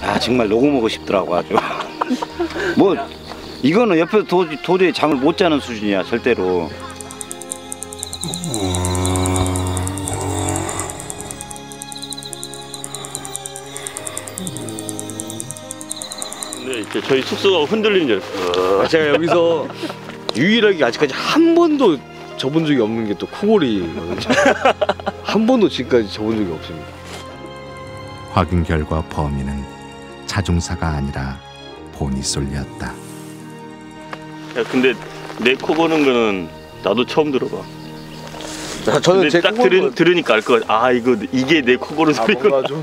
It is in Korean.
아 정말 녹음하고 싶더라고 아주. 뭐 이거는 옆에서 도저히 잠을 못 자는 수준이야 절대로. 네, 이제 저희 숙소가 흔들리는 줄 알았어요. 제가 여기서 유일하게 아직까지 한 번도 접은 적이 없는 게 또 코골이거든요. 한 번도 지금까지 접은 적이 없습니다. 확인 결과 범인은 자중사가 아니라 보니솔이었다. 야, 근데 내 코 고는 거는 나도 처음 들어봐. 저는 근데 제 딱 코골이가 들으니까 알 것 같아. 아 이게 내 코 고는 소리구나. 뭔가 좀